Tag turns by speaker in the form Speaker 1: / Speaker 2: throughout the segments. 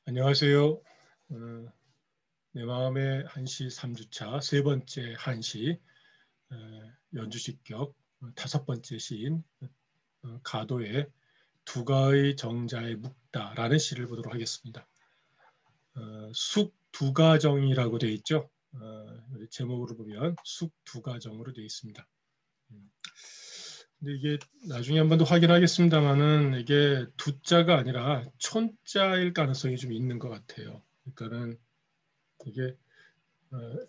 Speaker 1: 안녕하세요. 내 마음의 한시 3주차 세 번째 한시 연주식격 다섯 번째 시인 가도의 두가의 정자에 묵다라는 시를 보도록 하겠습니다. 숙두가정이라고 되어 있죠. 제목으로 보면 숙두가정으로 되어 있습니다. 근데 이게 나중에 한 번 더 확인하겠습니다만은 이게 두자가 아니라 촌자일 가능성이 좀 있는 것 같아요. 그러니까는 이게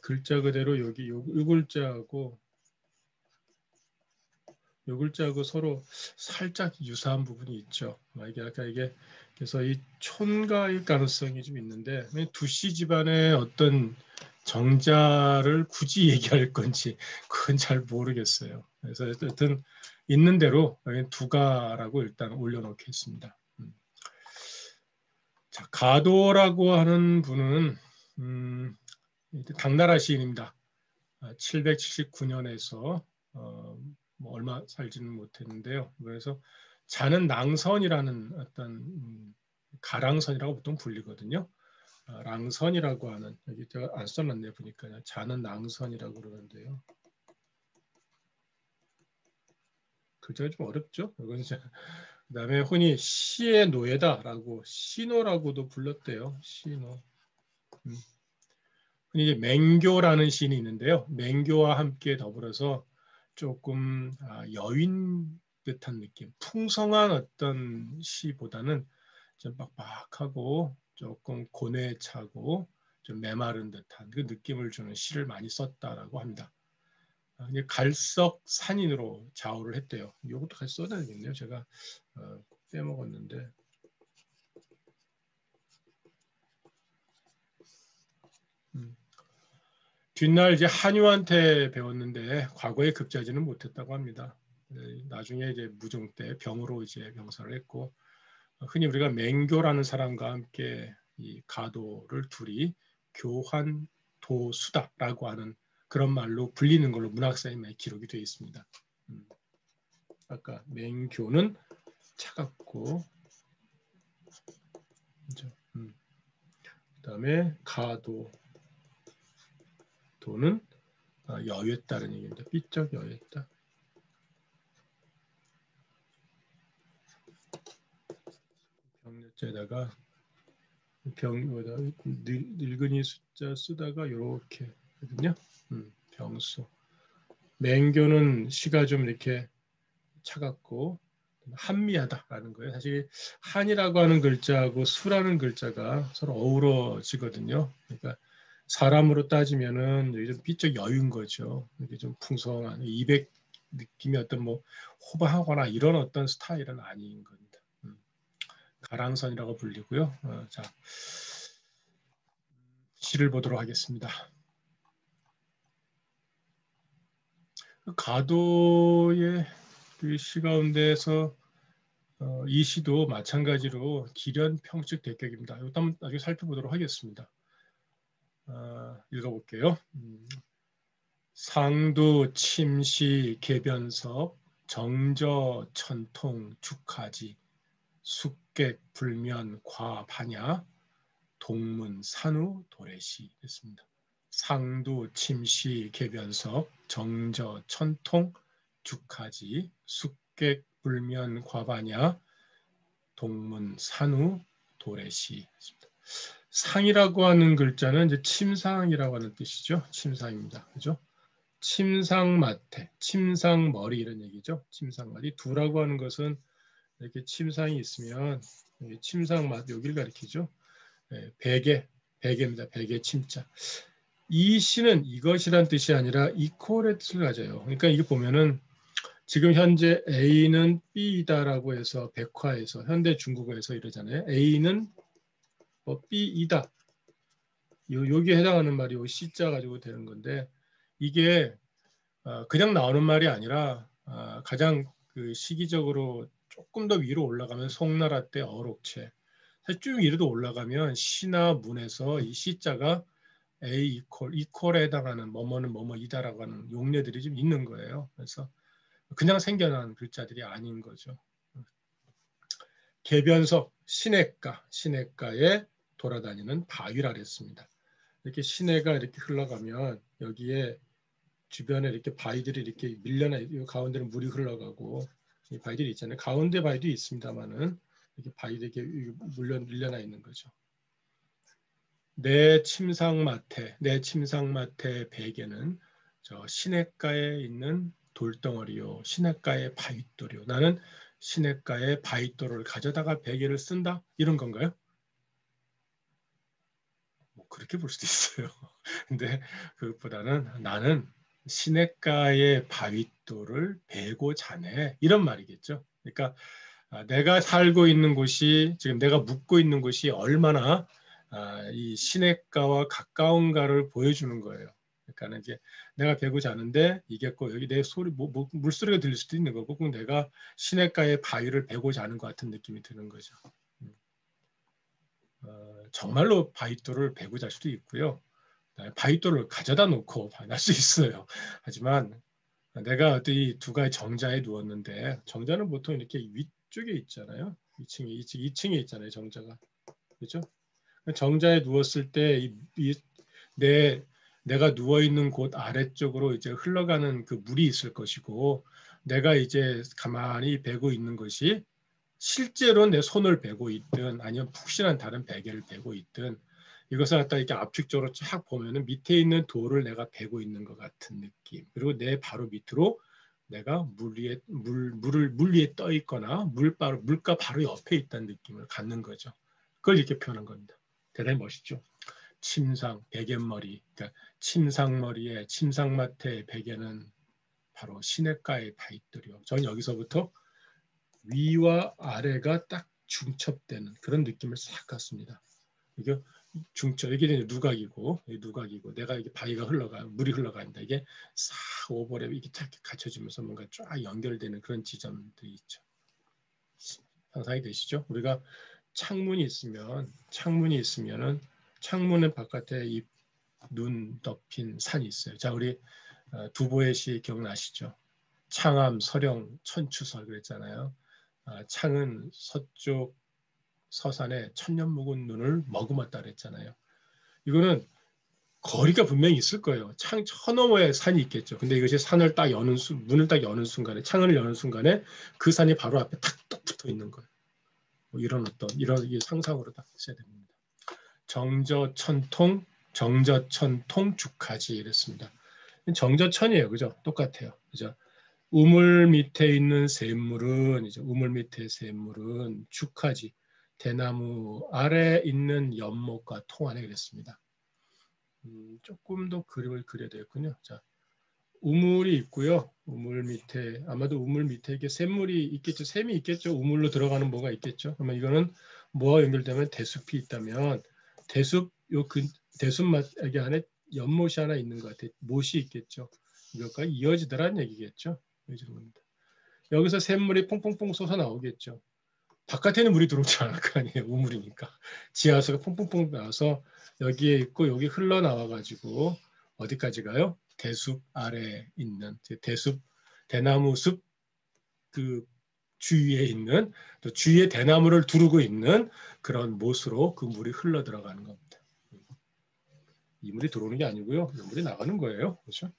Speaker 1: 글자 그대로 여기 요 글자하고 요 글자하고 서로 살짝 유사한 부분이 있죠. 이게 아까 이게 그래서 이 촌가일 가능성이 좀 있는데 두씨 집안의 어떤 정자를 굳이 얘기할 건지 그건 잘 모르겠어요. 그래서 어쨌든 있는 대로 두가라고 일단 올려놓겠습니다. 자, 가도라고 하는 분은 당나라 시인입니다. 779년에서 뭐 얼마 살지는 못했는데요. 그래서 자는 낭선이라는 어떤 가랑선이라고 보통 불리거든요. 랑선이라고 하는 여기 제가 안 써놨네요. 보니까 자는 낭선이라고 그러는데요. 글자가 좀 어렵죠. 이건 그다음에 흔히 시의 노예다라고 시노라고도 불렀대요. 시노. 흔히 이제 맹교라는 시인이 있는데요. 맹교와 함께 더불어서 조금 여인 듯한 느낌, 풍성한 어떤 시보다는 좀 빡빡하고 조금 고뇌에 차고 좀 메마른 듯한 그 느낌을 주는 시를 많이 썼다라고 합니다. 갈석 산인으로 좌우를 했대요. 이것도 같이 써놔야겠네요. 제가 빼먹었는데. 뒷날 이제 한유한테 배웠는데 과거에 급제하지는 못했다고 합니다. 나중에 이제 무종 때 병으로 이제 병사를 했고 흔히 우리가 맹교라는 사람과 함께 이 가도를 둘이 교환도수다라고 하는 그런 말로 불리는 걸로 문학사에 많이 기록이 되어 있습니다. 아까 맹교는 차갑고 그다음에 가도도는 여였다는 얘기입니다. 삐쩍 여였다. 병자에다가 늙은이 숫자 쓰다가 이렇게 거든요. 병수. 맹교는 시가 좀 이렇게 차갑고 한미하다라는 거예요. 사실 한이라고 하는 글자하고 수라는 글자가 서로 어우러지거든요. 그러니까 사람으로 따지면은 좀 삐쩍 여유인 거죠. 이게 좀 풍성한 200 느낌이 어떤 뭐 호방하거나 이런 어떤 스타일은 아닌 겁니다. 가랑선이라고 불리고요. 자, 시를 보도록 하겠습니다. 가도의 그 시 가운데서 이 시도 마찬가지로 기련 평칙 대격입니다. 이것도 한번 나중에 살펴보도록 하겠습니다. 읽어볼게요. 상두 침시 개변석 정저 천통 축하지 숙객 불면 과반야 동문 산후 도래시 됐습니다. 상두 침시 개변석 정저 천통 축하지 숙객 불면 과반야 동문 산후 도래시 됐습니다. 상이라고 하는 글자는 이제 침상이라고 하는 뜻이죠. 침상입니다. 그죠? 침상마태, 침상머리 이런 얘기죠. 침상머리. 두라고 하는 것은 이렇게 침상이 있으면 침상맛 여기를 가리키죠. 베개입니다. 베개 침자. 이 시는 이것이란 뜻이 아니라 이퀄의 뜻을 가져요. 그러니까 이게 보면은 지금 현재 A는 B이다라고 해서 백화에서 현대 중국어에서 이러잖아요. A는 B이다. 여기에 해당하는 말이 요 C자 가지고 되는 건데 이게 그냥 나오는 말이 아니라 가장 그 시기적으로 조금 더 위로 올라가면 송나라 때 어록체 쭉 위로 올라가면 시나 문에서 이 C자가 A 이퀄에 해당하는 뭐뭐는 뭐뭐이다라고 하는 용례들이 좀 있는 거예요. 그래서 그냥 생겨난 글자들이 아닌 거죠. 개변석 시냇가의 돌아다니는 바위라 그랬습니다. 이렇게 시내가 이렇게 흘러가면 여기에 주변에 이렇게 바위들이 이렇게 밀려나, 이 가운데는 물이 흘러가고 이 바위들이 있잖아요. 가운데 바위도 있습니다만은 이렇게 바위들이 이렇게 밀려나 있는 거죠. 내 침상마태의 베개는 저 시냇가에 있는 돌덩어리요, 시냇가의 바윗돌이요. 나는 시냇가의 바윗돌을 가져다가 베개를 쓴다, 이런 건가요? 뭐 그렇게 볼 수도 있어요. 근데 그것보다는 나는 시냇가의 바윗돌을 베고 자네, 이런 말이겠죠. 그러니까 내가 살고 있는 곳이, 지금 내가 묵고 있는 곳이 얼마나 이 시냇가와 가까운가를 보여주는 거예요. 그러니까 이제 내가 베고 자는데 이게 꼭 여기 내 소리, 물소리가 들릴 수도 있는 거고, 꼭 내가 시냇가의 바위를 베고 자는 것 같은 느낌이 드는 거죠. 정말로 바윗돌을 베고 잘 수도 있고요. 바윗돌을 가져다 놓고 날 수 있어요. 하지만 내가 어디 두 가지 정자에 누웠는데, 정자는 보통 이렇게 위쪽에 있잖아요. 2층에 있잖아요, 정자가. 그렇죠? 정자에 누웠을 때 내가 누워 있는 곳 아래쪽으로 이제 흘러가는 그 물이 있을 것이고, 내가 이제 가만히 베고 있는 것이 실제로 내 손을 베고 있든 아니면 푹신한 다른 베개를 베고 있든, 이것을 갖다 이렇게 압축적으로 쫙 보면은 밑에 있는 돌을 내가 베고 있는 것 같은 느낌. 그리고 내 바로 밑으로 내가 물 위에 떠 있거나 물가 바로 옆에 있다는 느낌을 갖는 거죠. 그걸 이렇게 표현한 겁니다. 대단히 멋있죠. 침상, 베갯머리, 그러니까 침상머리에 침상맡에 베개는 바로 시냇가의 바위돌이요. 저는 여기서부터 위와 아래가 딱 중첩되는 그런 느낌을 싹 갖습니다. 이게 중첩, 이게 누각이고 내가 이게 바위가 물이 흘러간다. 이게 싹 오버랩 이렇게 딱 갖춰지면서 뭔가 쫙 연결되는 그런 지점들이 있죠. 상상이 되시죠? 우리가 창문이 있으면은 창문은 바깥에 이 눈 덮인 산이 있어요. 자, 우리 두보의 시 기억나시죠? 창암, 서령, 천추설 그랬잖아요. 창은 서쪽 서산에 천년 묵은 눈을 머금었다 그랬잖아요. 이거는 거리가 분명히 있을 거예요. 창 저 너머에 산이 있겠죠. 근데 이것이 문을 딱 여는 순간에, 창을 여는 순간에 그 산이 바로 앞에 탁 붙어 있는 거예요. 뭐 이런 상상으로 딱 있어야 됩니다. 정저천통 죽하지 이랬습니다. 정저천이에요, 그죠? 똑같아요, 그죠? 우물 밑에 있는 샘물은 죽하지, 대나무 아래 있는 연못과 통하네 그랬습니다. 조금 더 그림을 그려야 되겠군요. 자, 우물이 있고요. 아마도 우물 밑에 이게 샘물이 있겠죠. 샘이 있겠죠. 우물로 들어가는 뭐가 있겠죠. 그러면 이거는 뭐와 연결되면 대숲이 있다면 대숲 여기 안에 연못이 하나 있는 것 같아요. 못이 있겠죠. 이것과 이어지더라는 얘기겠죠. 이어지는 겁니다. 여기서 샘물이 퐁퐁퐁 솟아 나오겠죠. 바깥에는 물이 들어오지 않을 거 아니에요. 우물이니까. 지하수가 퐁퐁퐁 나와서 여기에 있고 여기 흘러나와 가지고 어디까지 가요? 대숲 아래에 있는 대나무 숲 그 주위에 있는, 또 주위에 대나무를 두르고 있는 그런 못으로 그 물이 흘러 들어가는 겁니다. 이 물이 들어오는 게 아니고요. 이 물이 나가는 거예요. 그렇죠?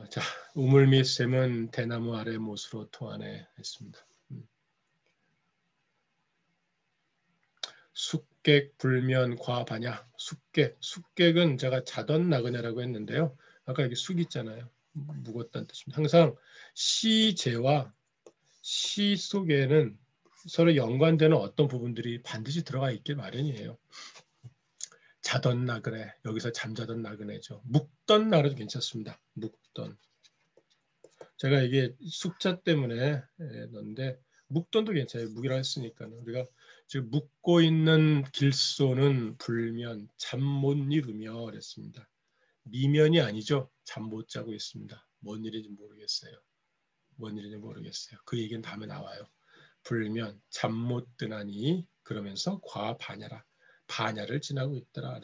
Speaker 1: 자, 우물 및 샘은 대나무 아래 못으로 통하네 했습니다. 숙객 불면 과반야. 숙객은 제가 자던 나그네라고 했는데요. 아까 여기 숙 있잖아요. 묵었다는 뜻입니다. 항상 시제와 시 속에는 서로 연관되는 어떤 부분들이 반드시 들어가 있길 마련이에요. 자던 나그네, 여기서 잠자던 나그네죠. 묵던 나그네도 괜찮습니다. 묵던. 제가 이게 숙자 때문에 넣는데 묵던도 괜찮아요. 묵이라 했으니까. 우리가 지금 묵고 있는 길소는 불면 잠 못 이루며 그랬습니다. 미면이 아니죠. 잠 못 자고 있습니다. 뭔 일인지 모르겠어요. 그 얘기는 다음에 나와요. 불면 잠 못 드나니 그러면서 과반야라. 반야를 지나고 있더라.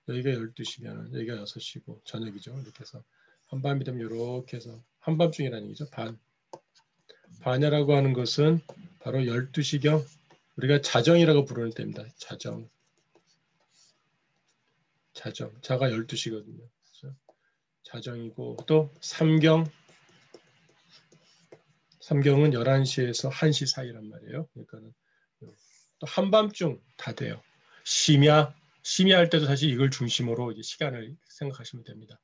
Speaker 1: 여기가 12시면 여기가 6시고 저녁이죠. 이렇게 해서 한밤이 되면 이렇게 해서 한밤중이라는 얘기죠. 반야라고 하는 것은 바로 12시경 우리가 자정이라고 부르는 때입니다. 자정. 자정. 자가 12시거든요. 그렇죠? 자정이고 또 삼경. 삼경은 11시에서 1시 사이란 말이에요. 그러니까는 또 한밤중 다 돼요. 심야할 때도 사실 이걸 중심으로 이제 시간을 생각하시면 됩니다.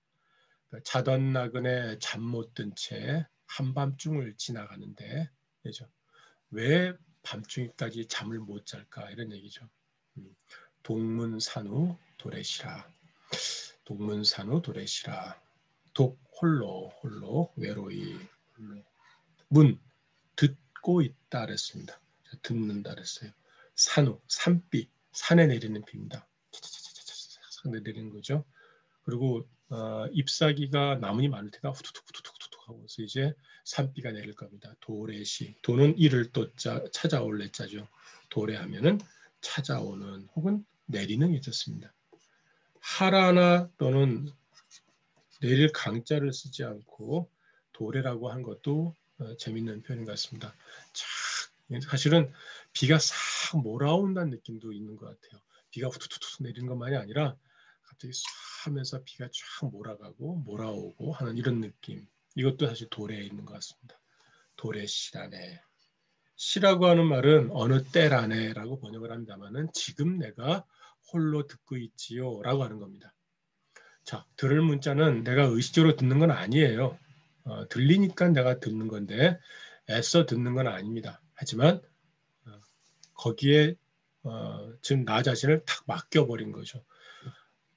Speaker 1: 그러니까 자던 나그네 잠 못 든 채 한밤중을 지나가는데, 그죠? 왜 밤중까지 잠을 못 잘까 이런 얘기죠. 동문산후 도래시라. 동문산후 도래시라. 독 홀로 외로이 홀로. 문 듣고 있다 그랬습니다. 듣는다 그랬어요. 산후 산비 산에 내리는 비입니다. 산에 내리는 거죠. 그리고 잎사귀가 나뭇잎 많을 때가 후두둑 하고서 이제 산비가 내릴 겁니다. 도래시 도는 이를 또 찾아올 레자죠. 도래하면은 찾아오는 혹은 내리는 게 좋습니다. 하라나 또는 내릴 강자를 쓰지 않고 도래라고 한 것도 재밌는 표현 같습니다. 사실은 비가 싹 몰아온다는 느낌도 있는 것 같아요. 비가 후두둑 내리는 것만이 아니라 갑자기 싹 하면서 비가 쫙 몰아가고 몰아오고 하는 이런 느낌. 이것도 사실 도래에 있는 것 같습니다. 도래시라네. 시라고 하는 말은 어느 때라네라고 번역을 한다면은 지금 내가 홀로 듣고 있지요 라고 하는 겁니다. 자, 들을 문자는 내가 의식적으로 듣는 건 아니에요. 들리니까 내가 듣는 건데 애써 듣는 건 아닙니다. 하지만 거기에 지금 나 자신을 탁 맡겨버린 거죠.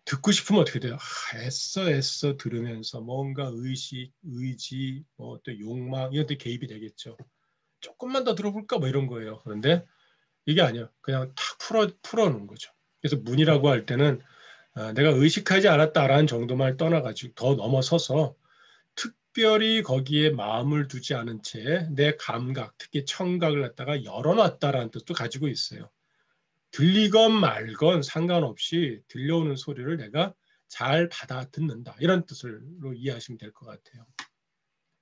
Speaker 1: 듣고 싶으면 어떻게 돼요? 애써 들으면서 뭔가 의식, 의지, 또 욕망 이런 데 개입이 되겠죠. 조금만 더 들어볼까 뭐 이런 거예요. 그런데 이게 아니에요. 그냥 탁 풀어놓은 거죠. 그래서 문이라고 할 때는 내가 의식하지 않았다라는 정도만 떠나가지고 더 넘어서서 특별히 거기에 마음을 두지 않은 채 내 감각, 특히 청각을 갖다가 열어놨다라는 뜻도 가지고 있어요. 들리건 말건 상관없이 들려오는 소리를 내가 잘 받아 듣는다. 이런 뜻으로 이해하시면 될 것 같아요.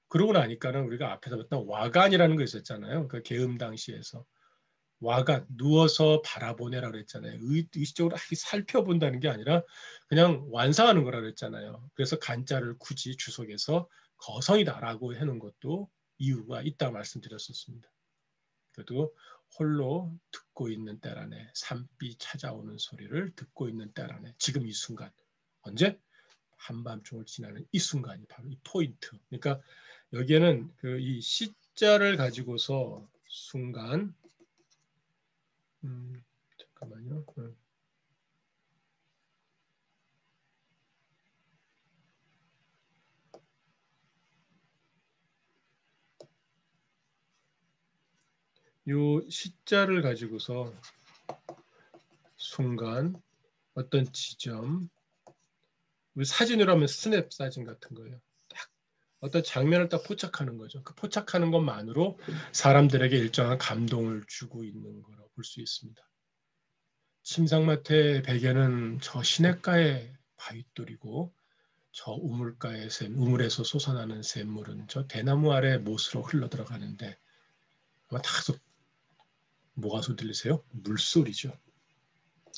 Speaker 1: 그러고 나니까는 우리가 앞에서 봤던 와간이라는 거 있었잖아요. 그 계음 당시에서. 와간, 누워서 바라보내라고 그랬잖아요. 의식적으로 살펴본다는 게 아니라 그냥 완성하는 거라고 그랬잖아요. 그래서 간자를 굳이 주석에서 거성이다라고 해놓은 것도 이유가 있다 말씀드렸었습니다. 그래도 홀로 듣고 있는 때라네. 산비 찾아오는 소리를 듣고 있는 때라네. 지금 이 순간. 언제? 한밤중을 지나는 이 순간이 바로 이 포인트. 그러니까 여기에는 이 시자를 가지고서 순간 잠깐만요. 요 시자를 가지고서 순간 어떤 지점 사진으로 하면 스냅 사진 같은 거예요. 딱 어떤 장면을 딱 포착하는 거죠. 그 포착하는 것만으로 사람들에게 일정한 감동을 주고 있는 거라고 볼 수 있습니다. 침상마트의 베개는 저 시냇가의 바윗돌이고 저 우물가의 우물에서 솟아나는 샘물은 저 대나무 아래 못으로 흘러 들어가는데 아마 다 뭐가 소리 들리세요? 물소리죠.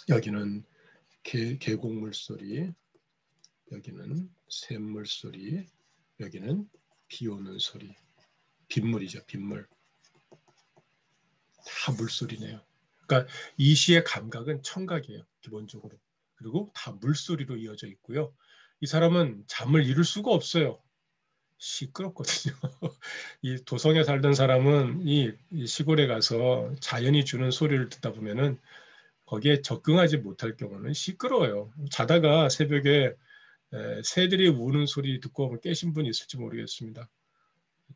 Speaker 1: 여기는 계곡 물소리, 여기는 샘물 소리, 여기는 비 오는 소리. 빗물이죠, 빗물. 다 물소리네요. 그러니까 이 시의 감각은 청각이에요, 기본적으로. 그리고 다 물소리로 이어져 있고요. 이 사람은 잠을 이룰 수가 없어요. 시끄럽거든요. 이 도성에 살던 사람은 이 시골에 가서 자연이 주는 소리를 듣다 보면은 거기에 적응하지 못할 경우는 시끄러워요. 자다가 새벽에 새들이 우는 소리 듣고 깨신 분이 있을지 모르겠습니다.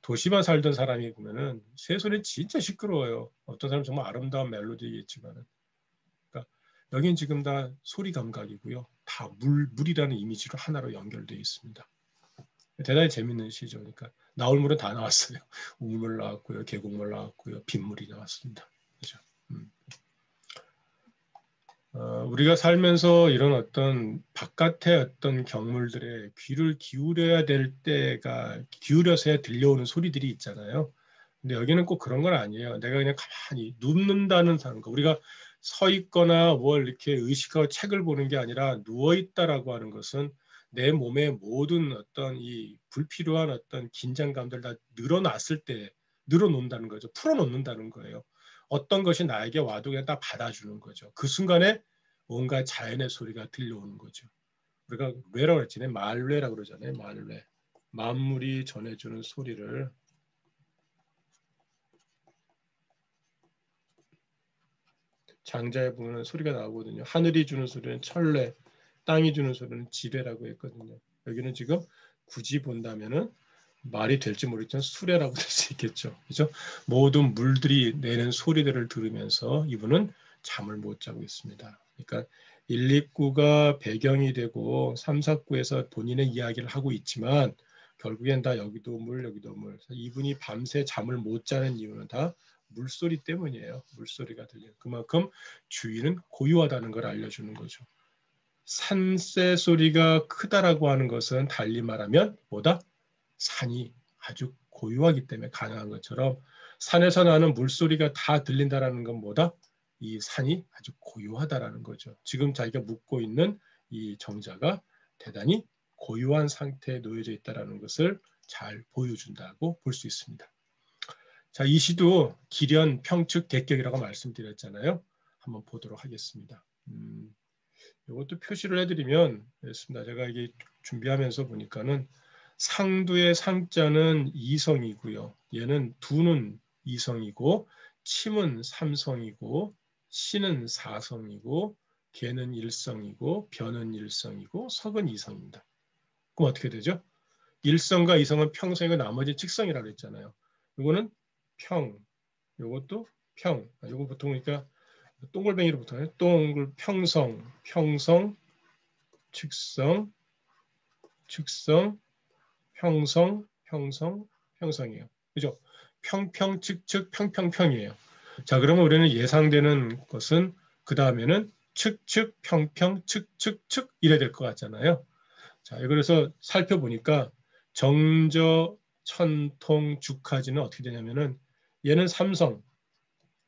Speaker 1: 도시만 살던 사람이 보면은 새 소리는 진짜 시끄러워요. 어떤 사람은 정말 아름다운 멜로디겠지만은. 그러니까 여긴 지금 다 소리 감각이고요. 다 물이라는 이미지로 하나로 연결되어 있습니다. 대단히 재밌는 시죠. 그러니까 나올 물은 다 나왔어요. 우물 나왔고요, 계곡물 나왔고요, 빗물이 나왔습니다. 그죠? 우리가 살면서 이런 어떤 바깥의 어떤 경물들에 귀를 기울여야 될 때가 기울여서야 들려오는 소리들이 있잖아요. 근데 여기는 꼭 그런 건 아니에요. 내가 그냥 가만히 눕는다는 거. 우리가 서 있거나 뭘 이렇게 의식하고 책을 보는 게 아니라 누워 있다라고 하는 것은 내 몸의 모든 어떤 이 불필요한 어떤 긴장감들 다 늘어놨을 때 늘어놓는다는 거죠. 풀어놓는다는 거예요. 어떤 것이 나에게 와도 그냥 다 받아주는 거죠. 그 순간에 뭔가 자연의 소리가 들려오는 거죠. 우리가 뇌라고 그랬지, 말뇌라고 그러잖아요. 말뇌. 만물이 전해주는 소리를 장자에 보면 소리가 나오거든요. 하늘이 주는 소리는 천례, 땅이 주는 소리는 지뢰라고 했거든요. 여기는 지금 굳이 본다면은 말이 될지 모르겠지만 수레라고 될 수 있겠죠. 그죠? 모든 물들이 내는 소리들을 들으면서 이분은 잠을 못 자고 있습니다. 그러니까 1, 2구가 배경이 되고 3, 4구에서 본인의 이야기를 하고 있지만 결국엔 다 여기도 물, 여기도 물. 이분이 밤새 잠을 못 자는 이유는 다 물소리 때문이에요. 물소리가 들려요. 그만큼 주인은 고요하다는 걸 알려주는 거죠. 산새 소리가 크다라고 하는 것은 달리 말하면 뭐다? 산이 아주 고요하기 때문에 가능한 것처럼 산에서 나는 물소리가 다 들린다라는 건 뭐다? 이 산이 아주 고요하다라는 거죠. 지금 자기가 묵고 있는 이 정자가 대단히 고요한 상태에 놓여져 있다라는 것을 잘 보여준다고 볼 수 있습니다. 자, 이 시도 기련, 평측, 객격이라고 말씀드렸잖아요. 한번 보도록 하겠습니다. 이것도 표시를 해드리면 됐습니다. 제가 이게 준비하면서 보니까는 상두의 상자는 이성이고요. 얘는 두는 이성이고 침은 삼성이고 시는 사성이고 개는 일성이고 변은 일성이고 석은 이성입니다. 그럼 어떻게 되죠? 일성과 이성은 평성이고 나머지 측성이라고 했잖아요. 이거는 평, 요것도 평. 요거 보통 그러니까 동글뱅이로 붙어요. 동글 평성, 평성, 측성, 측성, 평성, 평성, 평성이에요. 그죠? 평평, 측측, 평평평이에요. 자, 그러면 우리는 예상되는 것은 그 다음에는 측측, 평평, 측측, 측 이래 될 것 같잖아요. 자, 그래서 살펴보니까 정저, 천통, 주까지는 어떻게 되냐면은 얘는 삼성,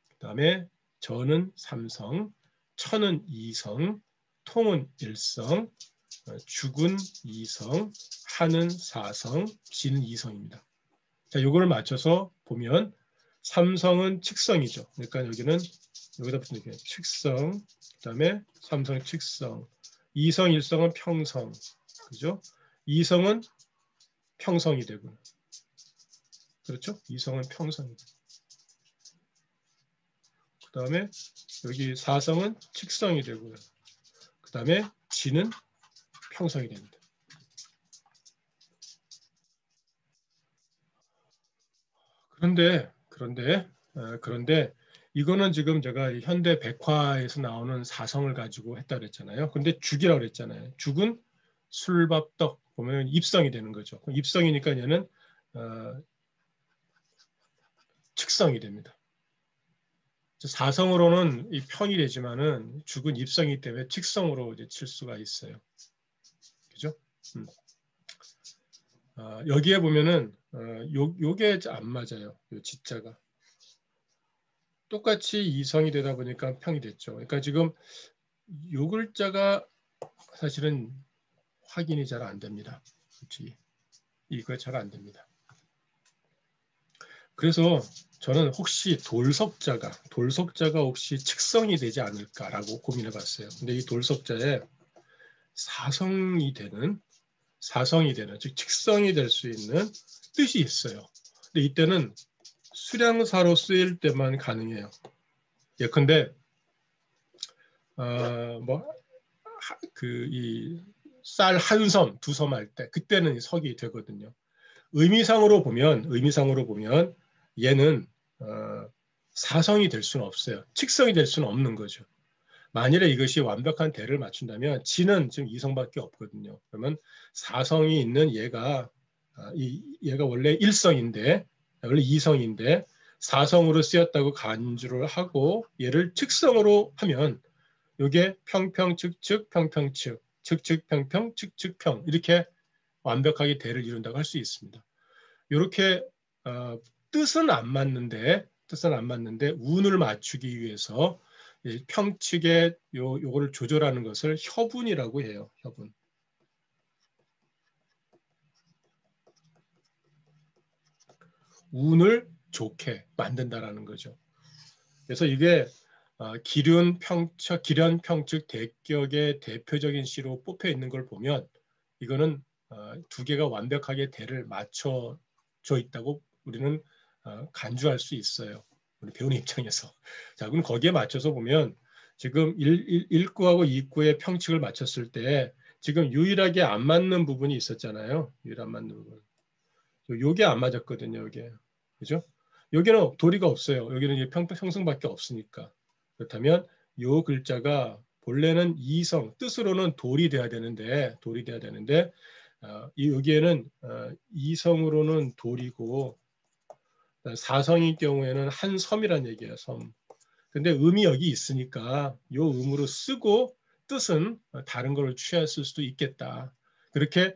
Speaker 1: 그 다음에 저는 삼성, 천은 이성, 통은 일성, 죽은 이성, 하는 사성, 지는 이성입니다. 자, 요거를 맞춰서 보면 삼성은 측성이죠. 그러니까 여기는 여기다 붙는 게 측성, 그다음에 삼성 측성, 이성 일성은 평성, 그죠? 이성은 평성이 되고, 그렇죠? 이성은 평성이 되고, 그다음에 여기 사성은 측성이 되고요. 그다음에 지는 평성이 됩니다. 그런데 이거는 지금 제가 현대 백화에서 나오는 사성을 가지고 했다 그랬잖아요. 근데 죽이라고 그랬잖아요. 죽은 술밥떡 보면 입성이 되는 거죠. 입성이니까 얘는 측성이 됩니다. 사성으로는 이 평이 되지만은 죽은 입성이기 때문에 측성으로 이제 칠 수가 있어요. 그죠? 여기에 보면은 요게 안 맞아요. 요 지자가. 똑같이 이성이 되다 보니까 평이 됐죠. 그러니까 지금 요 글자가 사실은 확인이 잘 안 됩니다. 그렇지? 이거 잘 안 됩니다. 그래서 저는 혹시 돌석자가 혹시 측성이 되지 않을까라고 고민해 봤어요. 근데 이 돌석자에 사성이 되는 즉 측성이 될 수 있는 뜻이 있어요. 근데 이때는 수량사로 쓰일 때만 가능해요. 예컨대 이 쌀 한 섬, 두 섬 할 때 그때는 석이 되거든요. 의미상으로 보면 얘는 사성이 될 수는 없어요. 측성이 될 수는 없는 거죠. 만일에 이것이 완벽한 대를 맞춘다면 지는 지금 이성밖에 없거든요. 그러면 사성이 있는 얘가 원래 일성인데 원래 이성인데 사성으로 쓰였다고 간주를 하고 얘를 측성으로 하면 이게 평평측측 평평측 측측평평 측측평 이렇게 완벽하게 대를 이룬다고 할 수 있습니다. 이렇게 뜻은 안 맞는데 운을 맞추기 위해서 평칙의 요거를 조절하는 것을 협운이라고 해요. 협운. 운을 좋게 만든다라는 거죠. 그래서 이게 기련 평측 대격의 대표적인 시로 뽑혀 있는 걸 보면 이거는 두 개가 완벽하게 대를 맞춰져 있다고 우리는 간주할 수 있어요. 우리 배우는 입장에서. 자, 그럼 거기에 맞춰서 보면 지금 1구하고 2구의 평측을 맞췄을 때 지금 유일하게 안 맞는 부분이 있었잖아요. 유일 안 맞는 부분. 요게 안 맞았거든요. 요게. 그죠? 여기는 도리가 없어요. 여기는 이제 평승밖에 없으니까. 그렇다면 요 글자가 본래는 이성, 뜻으로는 돌이 돼야 되는데 여기에는 이성으로는 돌이고 사성인 경우에는 한 섬이란 얘기예요. 섬. 근데 음이 여기 있으니까 요 음으로 쓰고 뜻은 다른 걸 취했을 수도 있겠다. 그렇게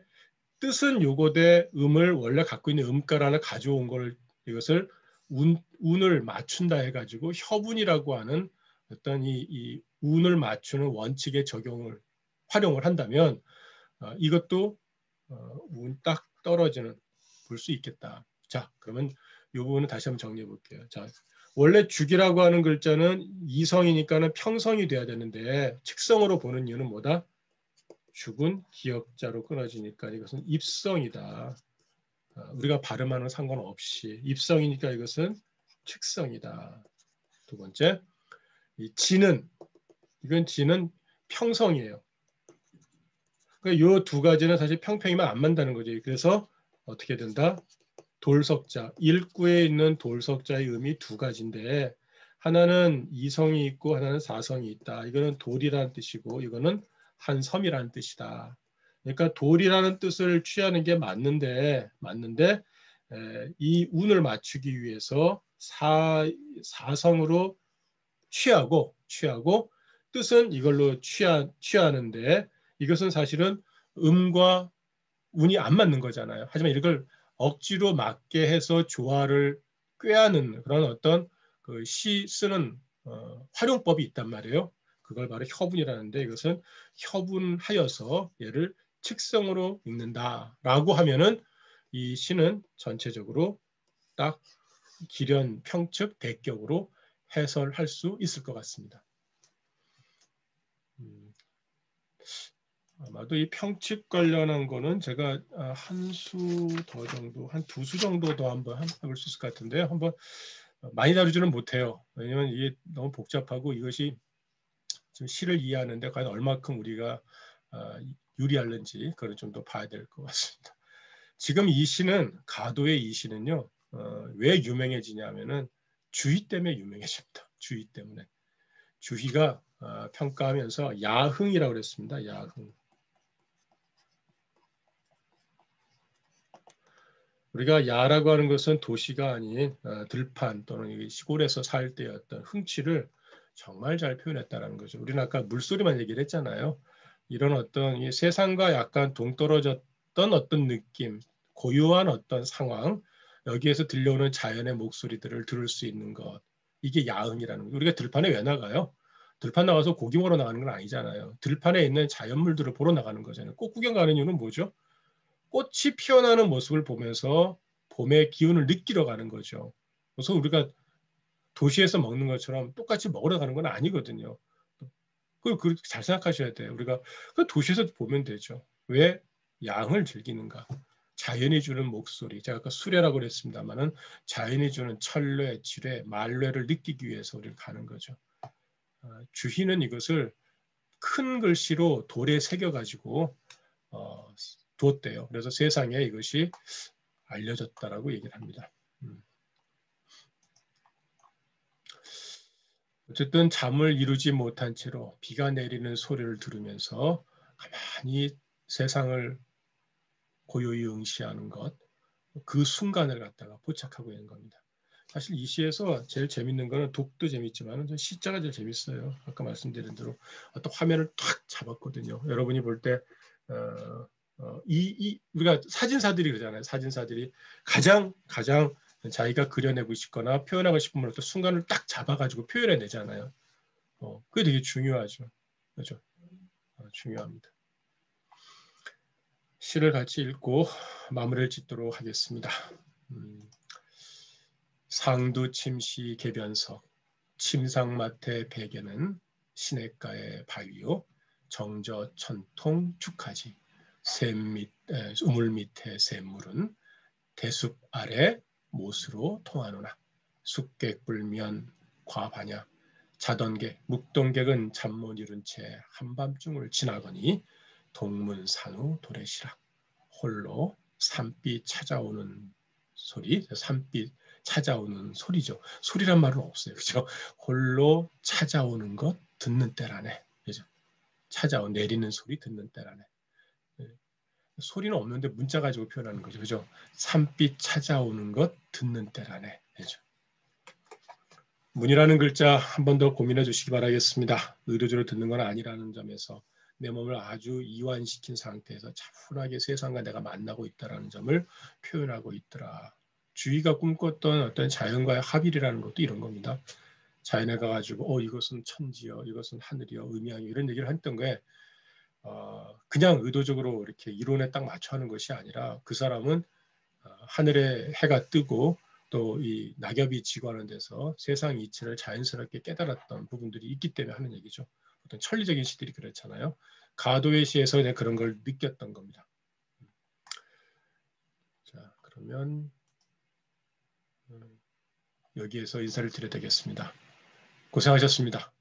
Speaker 1: 뜻은 요거대 음을 원래 갖고 있는 음가를 가져온 걸 이것을 운을 맞춘다 해가지고 협운이라고 하는 어떤 이 운을 맞추는 원칙의 활용을 한다면 이것도 운 딱 떨어지는 볼 수 있겠다. 자, 그러면 이 부분은 다시 한번 정리해 볼게요. 자, 원래 죽이라고 하는 글자는 이성이니까는 평성이 돼야 되는데 측성으로 보는 이유는 뭐다? 죽은 기역자로 끊어지니까 이것은 입성이다. 우리가 발음하는 상관없이 입성이니까 이것은 측성이다. 두 번째, 이 지는 평성이에요. 그러니까 이 두 가지는 사실 평평이면 안 맞다는 거죠. 그래서 어떻게 된다? 돌석자, 일구에 있는 돌석자의 의미 두 가지인데 하나는 이성이 있고 하나는 사성이 있다. 이거는 돌이라는 뜻이고 이거는 한섬이라는 뜻이다. 그러니까 돌이라는 뜻을 취하는 게 맞는데 이 운을 맞추기 위해서 사성으로 취하고 뜻은 이걸로 취하는데 이것은 사실은 음과 운이 안 맞는 거잖아요. 하지만 이걸 억지로 맞게 해서 조화를 꾀하는 그런 어떤 그 시 쓰는 활용법이 있단 말이에요. 그걸 바로 협운이라는데 이것은 협운하여서 얘를 측성으로 읽는다라고 하면은 이 시는 전체적으로 딱 기련 평측 대격으로 해설할 수 있을 것 같습니다. 아마도 이 평칙 관련한 거는 제가 한 수 더 정도, 한 두 수 정도 더 한번 해볼 수 있을 것 같은데요. 한번 많이 다루지는 못해요. 왜냐하면 이게 너무 복잡하고 이것이 좀 시를 이해하는데 과연 얼마큼 우리가 유리할는지 그걸 좀 더 봐야 될 것 같습니다. 지금 이 시는 가도의 이 시는요. 왜 유명해지냐면은 주희 때문에 유명해집니다. 주희 때문에. 주희가 평가하면서 야흥이라고 그랬습니다. 야흥. 우리가 야라고 하는 것은 도시가 아닌 들판 또는 시골에서 살 때의 어떤 흥취를 정말 잘 표현했다는 거죠. 우리는 아까 물소리만 얘기를 했잖아요. 이런 어떤 이 세상과 약간 동떨어졌던 어떤 느낌, 고요한 어떤 상황, 여기에서 들려오는 자연의 목소리들을 들을 수 있는 것. 이게 야흥이라는 거예요. 우리가 들판에 왜 나가요? 들판 나가서 고기 먹으러 나가는 건 아니잖아요. 들판에 있는 자연물들을 보러 나가는 거잖아요. 꼭 구경 가는 이유는 뭐죠? 꽃이 피어나는 모습을 보면서 봄의 기운을 느끼러 가는 거죠. 그래서 우리가 도시에서 먹는 것처럼 똑같이 먹으러 가는 건 아니거든요. 그걸 잘 생각하셔야 돼요. 우리가 그 도시에서 보면 되죠. 왜 양을 즐기는가? 자연이 주는 목소리, 제가 아까 수레라고 그랬습니다만은 자연이 주는 철뢰, 지뢰, 말뢰를 느끼기 위해서 우리를 가는 거죠. 주희는 이것을 큰 글씨로 돌에 새겨가지고 두었대요. 그래서 세상에 이것이 알려졌다라고 얘기를 합니다. 어쨌든 잠을 이루지 못한 채로 비가 내리는 소리를 들으면서 가만히 세상을 고요히 응시하는 것, 그 순간을 갖다가 포착하고 있는 겁니다. 사실 이 시에서 제일 재밌는 거는 독도 재밌지만 시자가 제일 재밌어요. 아까 말씀드린 대로 어떤 화면을 탁 잡았거든요. 여러분이 볼 때 우리가 사진사들이 그러잖아요. 사진사들이 가장 자기가 그려내고 싶거나 표현하고 싶은 어떤 순간을 딱 잡아가지고 표현해내잖아요. 그게 되게 중요하죠. 그렇죠? 중요합니다. 시를 같이 읽고 마무리를 짓도록 하겠습니다. 상두침시 개변석 침상마태 베개는 시냇가의 바위요 정저천통 축하지 우물 밑에 샘물은 대숲 아래 못으로 통하노나 숙객불면 과반야 자던객 묵동객은 잠 못 이룬 채 한밤중을 지나거니 동문산후 도래시락 홀로 산비 찾아오는 소리 산비 찾아오는 소리죠. 소리란 말은 없어요. 그죠? 홀로 찾아오는 것 듣는 때라네. 그죠? 내리는 소리 듣는 때라네. 소리는 없는데 문자 가지고 표현하는 거죠. 그죠? 산비 찾아오는 것 듣는 때라네. 그죠? 문이라는 글자 한 번 더 고민해 주시기 바라겠습니다. 의도적으로 듣는 건 아니라는 점에서 내 몸을 아주 이완시킨 상태에서 차분하게 세상과 내가 만나고 있다는 점을 표현하고 있더라. 주의가 꿈꿨던 어떤 자연과의 합일이라는 것도 이런 겁니다. 자연에 가가지고 이것은 천지여, 이것은 하늘이여, 음양이여 이런 얘기를 했던 거에 그냥 의도적으로 이렇게 이론에 딱 맞춰 하는 것이 아니라 그 사람은 하늘에 해가 뜨고 또 이 낙엽이 지고 하는 데서 세상 이치를 자연스럽게 깨달았던 부분들이 있기 때문에 하는 얘기죠. 어떤 천리적인 시들이 그렇잖아요. 가도의 시에서 그냥 그런 걸 느꼈던 겁니다. 자, 그러면 여기에서 인사를 드려야 되겠습니다. 고생하셨습니다.